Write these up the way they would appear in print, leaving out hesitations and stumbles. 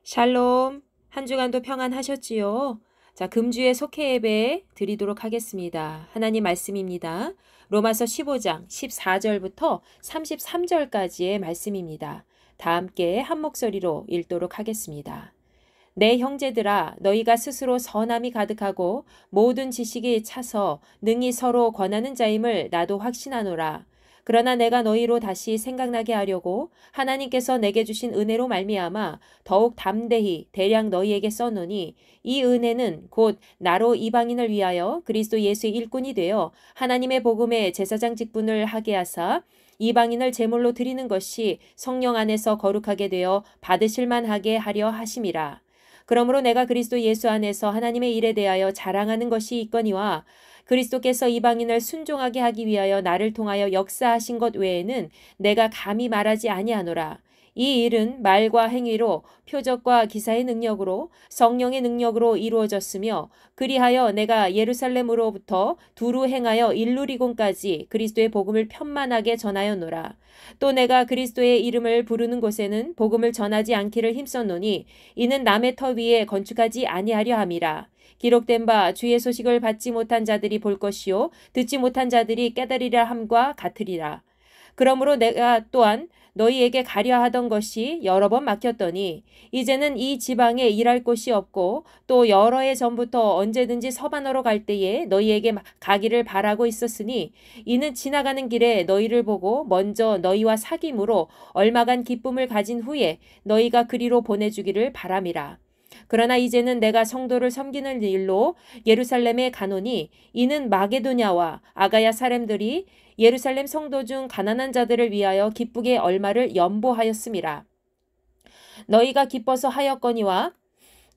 샬롬. 한 주간도 평안하셨지요? 자, 금주의 속회 예배 드리도록 하겠습니다. 하나님 말씀입니다. 로마서 15장 14절부터 33절까지의 말씀입니다. 다 함께 한 목소리로 읽도록 하겠습니다. 내 형제들아, 너희가 스스로 선함이 가득하고 모든 지식이 차서 능히 서로 권하는 자임을 나도 확신하노라. 그러나 내가 너희로 다시 생각나게 하려고 하나님께서 내게 주신 은혜로 말미암아 더욱 담대히 대량 너희에게 써노니, 이 은혜는 곧 나로 이방인을 위하여 그리스도 예수의 일꾼이 되어 하나님의 복음의 제사장 직분을 하게 하사 이방인을 제물로 드리는 것이 성령 안에서 거룩하게 되어 받으실 만하게 하려 하심이라. 그러므로 내가 그리스도 예수 안에서 하나님의 일에 대하여 자랑하는 것이 있거니와, 그리스도께서 이방인을 순종하게 하기 위하여 나를 통하여 역사하신 것 외에는 내가 감히 말하지 아니하노라. 이 일은 말과 행위로, 표적과 기사의 능력으로, 성령의 능력으로 이루어졌으며, 그리하여 내가 예루살렘으로부터 두루 행하여 일루리곤까지 그리스도의 복음을 편만하게 전하였노라. 또 내가 그리스도의 이름을 부르는 곳에는 복음을 전하지 않기를 힘썼노니, 이는 남의 터 위에 건축하지 아니하려 함이라. 기록된 바 주의 소식을 받지 못한 자들이 볼 것이요 듣지 못한 자들이 깨달으리라 함과 같으리라. 그러므로 내가 또한 너희에게 가려 하던 것이 여러 번 막혔더니, 이제는 이 지방에 일할 곳이 없고 또 여러 해 전부터 언제든지 서반으로 갈 때에 너희에게 가기를 바라고 있었으니, 이는 지나가는 길에 너희를 보고 먼저 너희와 사귐으로 얼마간 기쁨을 가진 후에 너희가 그리로 보내주기를 바람이라. 그러나 이제는 내가 성도를 섬기는 일로 예루살렘에 가노니, 이는 마게도냐와 아가야 사람들이 예루살렘 성도 중 가난한 자들을 위하여 기쁘게 얼마를 연보하였음이라. 너희가 기뻐서 하였거니와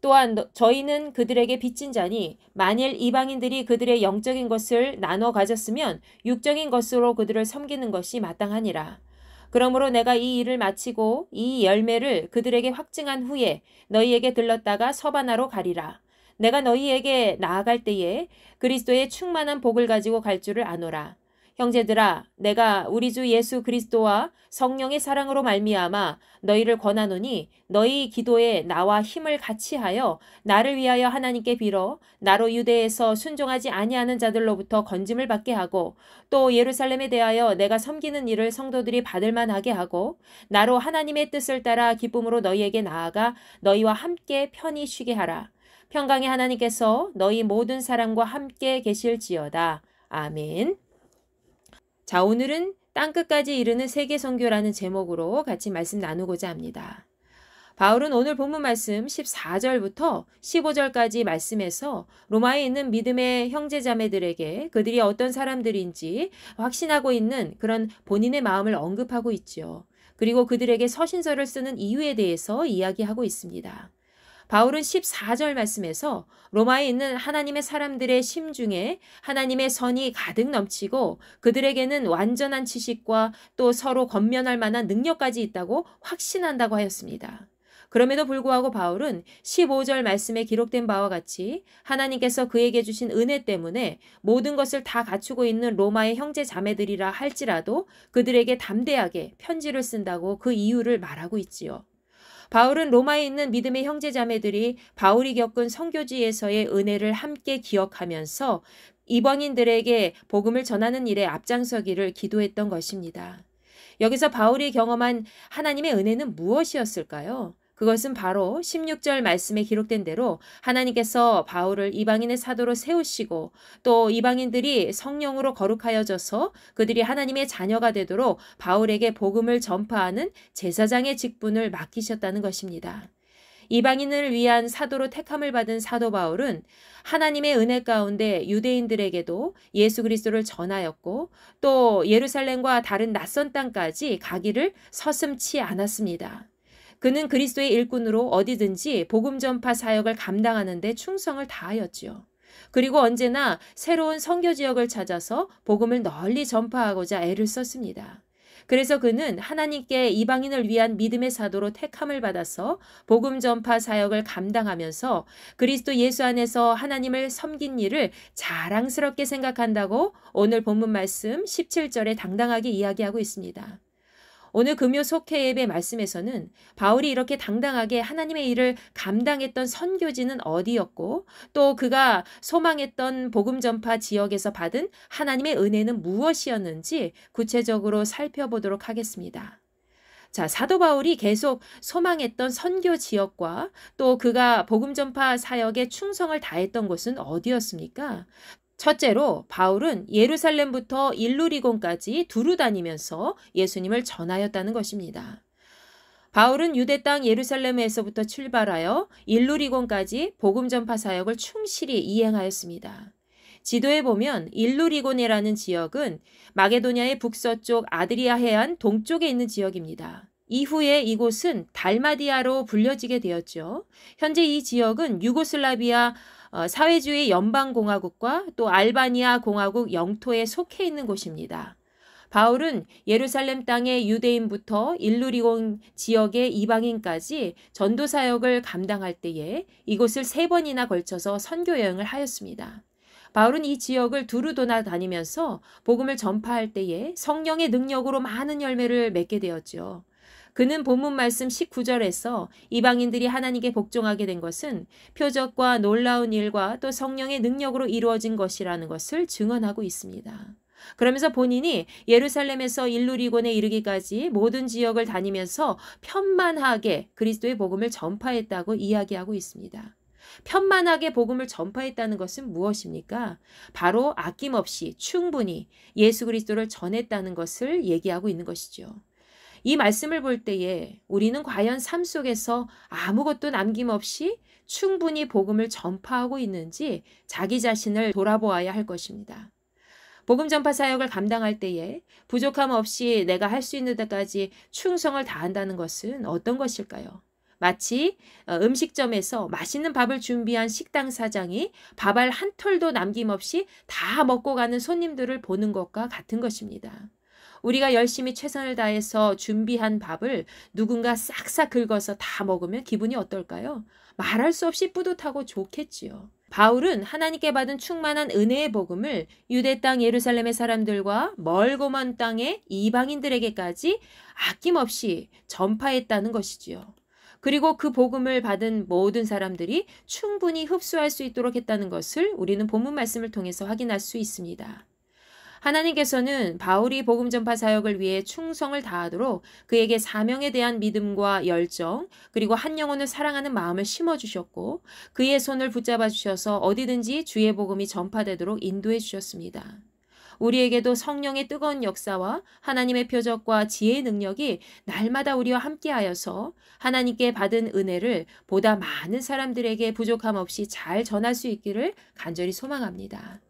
또한 저희는 그들에게 빚진 자니, 만일 이방인들이 그들의 영적인 것을 나눠 가졌으면 육적인 것으로 그들을 섬기는 것이 마땅하니라. 그러므로 내가 이 일을 마치고 이 열매를 그들에게 확증한 후에 너희에게 들렀다가 서바나로 가리라. 내가 너희에게 나아갈 때에 그리스도의 충만한 복을 가지고 갈 줄을 아노라. 형제들아, 내가 우리 주 예수 그리스도와 성령의 사랑으로 말미암아 너희를 권하노니, 너희 기도에 나와 힘을 같이하여 나를 위하여 하나님께 빌어 나로 유대에서 순종하지 아니하는 자들로부터 건짐을 받게 하고, 또 예루살렘에 대하여 내가 섬기는 일을 성도들이 받을 만하게 하고, 나로 하나님의 뜻을 따라 기쁨으로 너희에게 나아가 너희와 함께 편히 쉬게 하라. 평강의 하나님께서 너희 모든 사람과 함께 계실지어다. 아멘. 자, 오늘은 땅끝까지 이르는 세계 선교라는 제목으로 같이 말씀 나누고자 합니다. 바울은 오늘 본문 말씀 14절부터 15절까지 말씀에서 로마에 있는 믿음의 형제자매들에게 그들이 어떤 사람들인지 확신하고 있는 그런 본인의 마음을 언급하고 있죠. 그리고 그들에게 서신서를 쓰는 이유에 대해서 이야기하고 있습니다. 바울은 14절 말씀에서 로마에 있는 하나님의 사람들의 심중에 하나님의 선이 가득 넘치고 그들에게는 완전한 지식과 또 서로 권면할 만한 능력까지 있다고 확신한다고 하였습니다. 그럼에도 불구하고 바울은 15절 말씀에 기록된 바와 같이 하나님께서 그에게 주신 은혜 때문에 모든 것을 다 갖추고 있는 로마의 형제 자매들이라 할지라도 그들에게 담대하게 편지를 쓴다고 그 이유를 말하고 있지요. 바울은 로마에 있는 믿음의 형제자매들이 바울이 겪은 선교지에서의 은혜를 함께 기억하면서 이방인들에게 복음을 전하는 일에 앞장서기를 기도했던 것입니다. 여기서 바울이 경험한 하나님의 은혜는 무엇이었을까요? 그것은 바로 16절 말씀에 기록된 대로 하나님께서 바울을 이방인의 사도로 세우시고 또 이방인들이 성령으로 거룩하여져서 그들이 하나님의 자녀가 되도록 바울에게 복음을 전파하는 제사장의 직분을 맡기셨다는 것입니다. 이방인을 위한 사도로 택함을 받은 사도 바울은 하나님의 은혜 가운데 유대인들에게도 예수 그리스도를 전하였고 또 예루살렘과 다른 낯선 땅까지 가기를 서슴지 않았습니다. 그는 그리스도의 일꾼으로 어디든지 복음 전파 사역을 감당하는 데 충성을 다하였지요. 그리고 언제나 새로운 선교 지역을 찾아서 복음을 널리 전파하고자 애를 썼습니다. 그래서 그는 하나님께 이방인을 위한 믿음의 사도로 택함을 받아서 복음 전파 사역을 감당하면서 그리스도 예수 안에서 하나님을 섬긴 일을 자랑스럽게 생각한다고 오늘 본문 말씀 17절에 당당하게 이야기하고 있습니다. 오늘 금요 속회 예배 말씀에서는 바울이 이렇게 당당하게 하나님의 일을 감당했던 선교지는 어디였고 또 그가 소망했던 복음 전파 지역에서 받은 하나님의 은혜는 무엇이었는지 구체적으로 살펴보도록 하겠습니다. 자, 사도 바울이 계속 소망했던 선교 지역과 또 그가 복음 전파 사역에 충성을 다했던 곳은 어디였습니까? 첫째로 바울은 예루살렘부터 일루리곤까지 두루 다니면서 예수님을 전하였다는 것입니다. 바울은 유대 땅 예루살렘에서부터 출발하여 일루리곤까지 복음 전파 사역을 충실히 이행하였습니다. 지도에 보면 일루리곤이라는 지역은 마게도냐의 북서쪽 아드리아 해안 동쪽에 있는 지역입니다. 이후에 이곳은 달마디아로 불려지게 되었죠. 현재 이 지역은 유고슬라비아 사회주의 연방공화국과 또 알바니아 공화국 영토에 속해 있는 곳입니다. 바울은 예루살렘 땅의 유대인부터 일루리곤 지역의 이방인까지 전도 사역을 감당할 때에 이곳을 3번이나 걸쳐서 선교 여행을 하였습니다. 바울은 이 지역을 두루 돌아다니면서 복음을 전파할 때에 성령의 능력으로 많은 열매를 맺게 되었죠. 그는 본문 말씀 19절에서 이방인들이 하나님께 복종하게 된 것은 표적과 놀라운 일과 또 성령의 능력으로 이루어진 것이라는 것을 증언하고 있습니다. 그러면서 본인이 예루살렘에서 일루리곤에 이르기까지 모든 지역을 다니면서 편만하게 그리스도의 복음을 전파했다고 이야기하고 있습니다. 편만하게 복음을 전파했다는 것은 무엇입니까? 바로 아낌없이 충분히 예수 그리스도를 전했다는 것을 얘기하고 있는 것이죠. 이 말씀을 볼 때에 우리는 과연 삶 속에서 아무것도 남김없이 충분히 복음을 전파하고 있는지 자기 자신을 돌아보아야 할 것입니다. 복음 전파 사역을 감당할 때에 부족함 없이 내가 할 수 있는 데까지 충성을 다한다는 것은 어떤 것일까요? 마치 음식점에서 맛있는 밥을 준비한 식당 사장이 밥알 한 톨도 남김없이 다 먹고 가는 손님들을 보는 것과 같은 것입니다. 우리가 열심히 최선을 다해서 준비한 밥을 누군가 싹싹 긁어서 다 먹으면 기분이 어떨까요? 말할 수 없이 뿌듯하고 좋겠지요. 바울은 하나님께 받은 충만한 은혜의 복음을 유대 땅 예루살렘의 사람들과 멀고 먼 땅의 이방인들에게까지 아낌없이 전파했다는 것이지요. 그리고 그 복음을 받은 모든 사람들이 충분히 흡수할 수 있도록 했다는 것을 우리는 본문 말씀을 통해서 확인할 수 있습니다. 하나님께서는 바울이 복음 전파 사역을 위해 충성을 다하도록 그에게 사명에 대한 믿음과 열정 그리고 한 영혼을 사랑하는 마음을 심어주셨고 그의 손을 붙잡아 주셔서 어디든지 주의 복음이 전파되도록 인도해 주셨습니다. 우리에게도 성령의 뜨거운 역사와 하나님의 표적과 지혜의 능력이 날마다 우리와 함께하여서 하나님께 받은 은혜를 보다 많은 사람들에게 부족함 없이 잘 전할 수 있기를 간절히 소망합니다.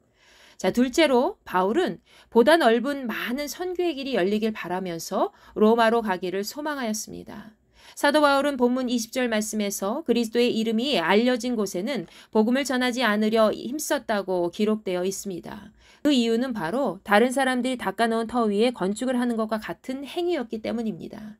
자, 둘째로 바울은 보다 넓은 많은 선교의 길이 열리길 바라면서 로마로 가기를 소망하였습니다. 사도 바울은 본문 20절 말씀에서 그리스도의 이름이 알려진 곳에는 복음을 전하지 않으려 힘썼다고 기록되어 있습니다. 그 이유는 바로 다른 사람들이 닦아놓은 터 위에 건축을 하는 것과 같은 행위였기 때문입니다.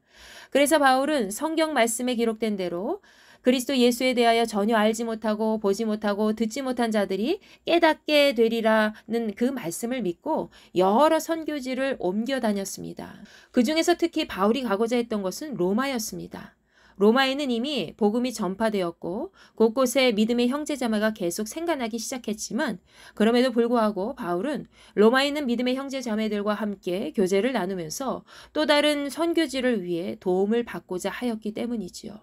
그래서 바울은 성경 말씀에 기록된 대로 그리스도 예수에 대하여 전혀 알지 못하고 보지 못하고 듣지 못한 자들이 깨닫게 되리라는 그 말씀을 믿고 여러 선교지를 옮겨 다녔습니다. 그 중에서 특히 바울이 가고자 했던 것은 로마였습니다. 로마에는 이미 복음이 전파되었고 곳곳에 믿음의 형제자매가 계속 생겨나기 시작했지만 그럼에도 불구하고 바울은 로마에 있는 믿음의 형제자매들과 함께 교제를 나누면서 또 다른 선교지를 위해 도움을 받고자 하였기 때문이지요.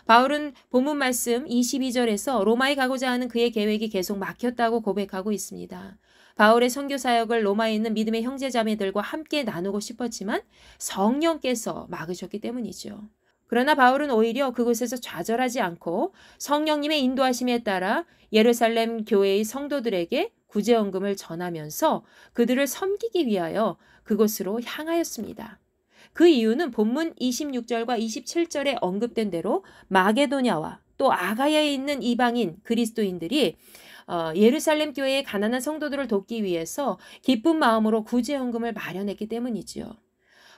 바울은 본문 말씀 22절에서 로마에 가고자 하는 그의 계획이 계속 막혔다고 고백하고 있습니다. 바울의 선교 사역을 로마에 있는 믿음의 형제자매들과 함께 나누고 싶었지만 성령께서 막으셨기 때문이죠. 그러나 바울은 오히려 그곳에서 좌절하지 않고 성령님의 인도하심에 따라 예루살렘 교회의 성도들에게 구제헌금을 전하면서 그들을 섬기기 위하여 그곳으로 향하였습니다. 그 이유는 본문 26절과 27절에 언급된 대로 마게도냐와 또 아가야에 있는 이방인 그리스도인들이 예루살렘 교회의 가난한 성도들을 돕기 위해서 기쁜 마음으로 구제헌금을 마련했기 때문이지요.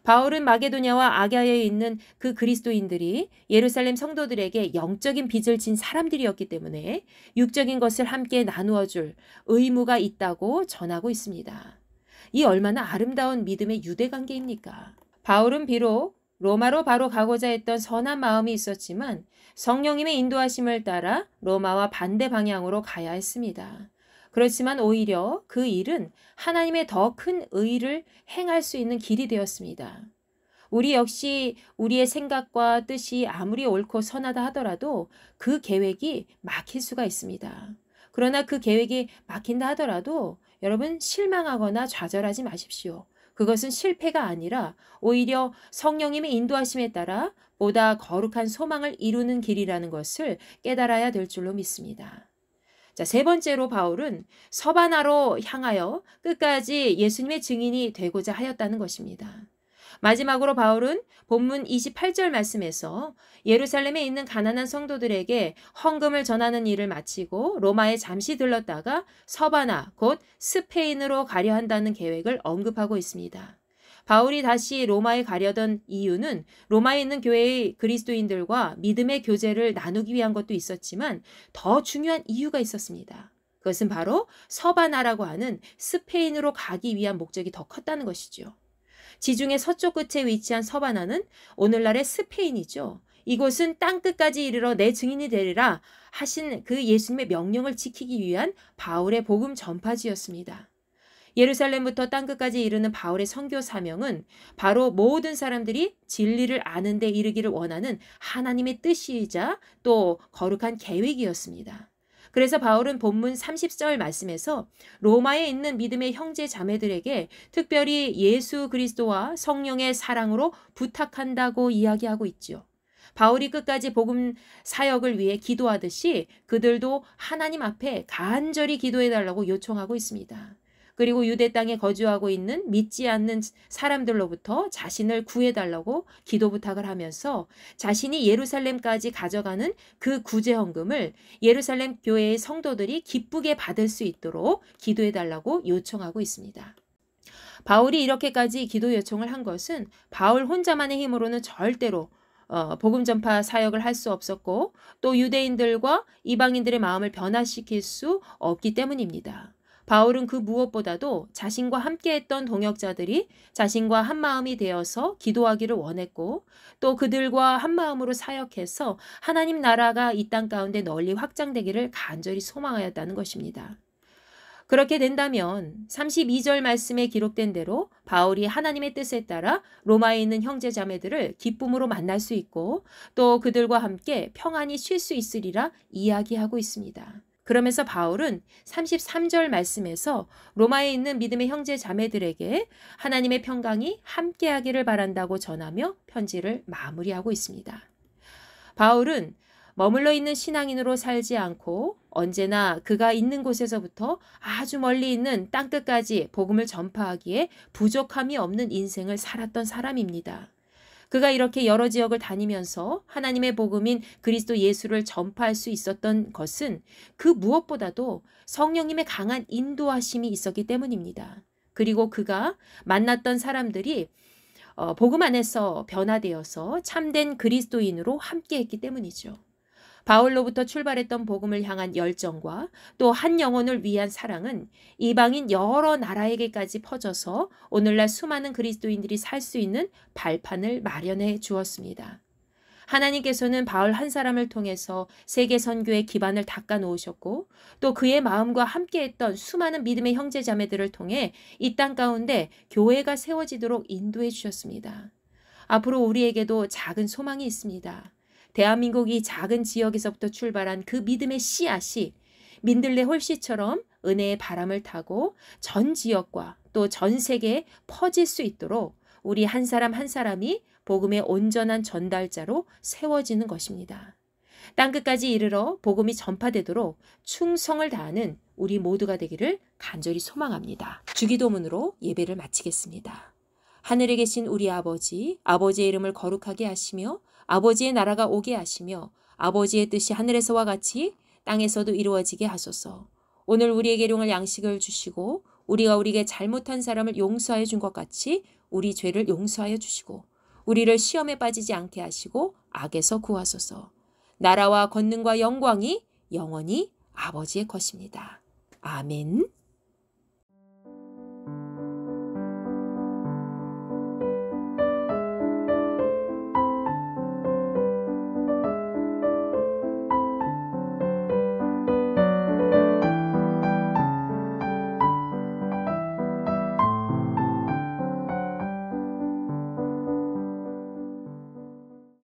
바울은 마게도냐와 아가야에 있는 그 그리스도인들이 예루살렘 성도들에게 영적인 빚을 진 사람들이었기 때문에 육적인 것을 함께 나누어 줄 의무가 있다고 전하고 있습니다. 이 얼마나 아름다운 믿음의 유대 관계입니까? 바울은 비록 로마로 바로 가고자 했던 선한 마음이 있었지만 성령님의 인도하심을 따라 로마와 반대 방향으로 가야 했습니다. 그렇지만 오히려 그 일은 하나님의 더 큰 의를 행할 수 있는 길이 되었습니다. 우리 역시 우리의 생각과 뜻이 아무리 옳고 선하다 하더라도 그 계획이 막힐 수가 있습니다. 그러나 그 계획이 막힌다 하더라도 여러분 실망하거나 좌절하지 마십시오. 그것은 실패가 아니라 오히려 성령님의 인도하심에 따라 보다 거룩한 소망을 이루는 길이라는 것을 깨달아야 될 줄로 믿습니다. 자, 세 번째로 바울은 서바나로 향하여 끝까지 예수님의 증인이 되고자 하였다는 것입니다. 마지막으로 바울은 본문 28절 말씀에서 예루살렘에 있는 가난한 성도들에게 헌금을 전하는 일을 마치고 로마에 잠시 들렀다가 서바나 곧 스페인으로 가려 한다는 계획을 언급하고 있습니다. 바울이 다시 로마에 가려던 이유는 로마에 있는 교회의 그리스도인들과 믿음의 교제를 나누기 위한 것도 있었지만 더 중요한 이유가 있었습니다. 그것은 바로 서바나라고 하는 스페인으로 가기 위한 목적이 더 컸다는 것이죠. 지중해 서쪽 끝에 위치한 서바나는 오늘날의 스페인이죠. 이곳은 땅끝까지 이르러 내 증인이 되리라 하신 그 예수님의 명령을 지키기 위한 바울의 복음 전파지였습니다. 예루살렘부터 땅끝까지 이르는 바울의 선교 사명은 바로 모든 사람들이 진리를 아는 데 이르기를 원하는 하나님의 뜻이자 또 거룩한 계획이었습니다. 그래서 바울은 본문 30절 말씀에서 로마에 있는 믿음의 형제 자매들에게 특별히 예수 그리스도와 성령의 사랑으로 부탁한다고 이야기하고 있지요. 바울이 끝까지 복음 사역을 위해 기도하듯이 그들도 하나님 앞에 간절히 기도해달라고 요청하고 있습니다. 그리고 유대 땅에 거주하고 있는 믿지 않는 사람들로부터 자신을 구해달라고 기도 부탁을 하면서 자신이 예루살렘까지 가져가는 그 구제헌금을 예루살렘 교회의 성도들이 기쁘게 받을 수 있도록 기도해달라고 요청하고 있습니다. 바울이 이렇게까지 기도 요청을 한 것은 바울 혼자만의 힘으로는 절대로 복음 전파 사역을 할 수 없었고 또 유대인들과 이방인들의 마음을 변화시킬 수 없기 때문입니다. 바울은 그 무엇보다도 자신과 함께했던 동역자들이 자신과 한마음이 되어서 기도하기를 원했고 또 그들과 한마음으로 사역해서 하나님 나라가 이 땅 가운데 널리 확장되기를 간절히 소망하였다는 것입니다. 그렇게 된다면 32절 말씀에 기록된 대로 바울이 하나님의 뜻에 따라 로마에 있는 형제 자매들을 기쁨으로 만날 수 있고 또 그들과 함께 평안히 쉴 수 있으리라 이야기하고 있습니다. 그러면서 바울은 33절 말씀에서 로마에 있는 믿음의 형제 자매들에게 하나님의 평강이 함께하기를 바란다고 전하며 편지를 마무리하고 있습니다. 바울은 머물러 있는 신앙인으로 살지 않고 언제나 그가 있는 곳에서부터 아주 멀리 있는 땅끝까지 복음을 전파하기에 부족함이 없는 인생을 살았던 사람입니다. 그가 이렇게 여러 지역을 다니면서 하나님의 복음인 그리스도 예수를 전파할 수 있었던 것은 그 무엇보다도 성령님의 강한 인도하심이 있었기 때문입니다. 그리고 그가 만났던 사람들이 복음 안에서 변화되어서 참된 그리스도인으로 함께했기 때문이죠. 바울로부터 출발했던 복음을 향한 열정과 또 한 영혼을 위한 사랑은 이방인 여러 나라에게까지 퍼져서 오늘날 수많은 그리스도인들이 살 수 있는 발판을 마련해 주었습니다. 하나님께서는 바울 한 사람을 통해서 세계 선교의 기반을 닦아 놓으셨고 또 그의 마음과 함께했던 수많은 믿음의 형제 자매들을 통해 이 땅 가운데 교회가 세워지도록 인도해 주셨습니다. 앞으로 우리에게도 작은 소망이 있습니다. 대한민국이 작은 지역에서부터 출발한 그 믿음의 씨앗이 민들레 홀씨처럼 은혜의 바람을 타고 전 지역과 또 전 세계에 퍼질 수 있도록 우리 한 사람 한 사람이 복음의 온전한 전달자로 세워지는 것입니다. 땅끝까지 이르러 복음이 전파되도록 충성을 다하는 우리 모두가 되기를 간절히 소망합니다. 주기도문으로 예배를 마치겠습니다. 하늘에 계신 우리 아버지, 아버지의 이름을 거룩하게 하시며 아버지의 나라가 오게 하시며 아버지의 뜻이 하늘에서와 같이 땅에서도 이루어지게 하소서. 오늘 우리에게 일용할 양식을 주시고 우리가 우리에게 잘못한 사람을 용서하여 준 것 같이 우리 죄를 용서하여 주시고 우리를 시험에 빠지지 않게 하시고 악에서 구하소서. 나라와 권능과 영광이 영원히 아버지의 것입니다. 아멘.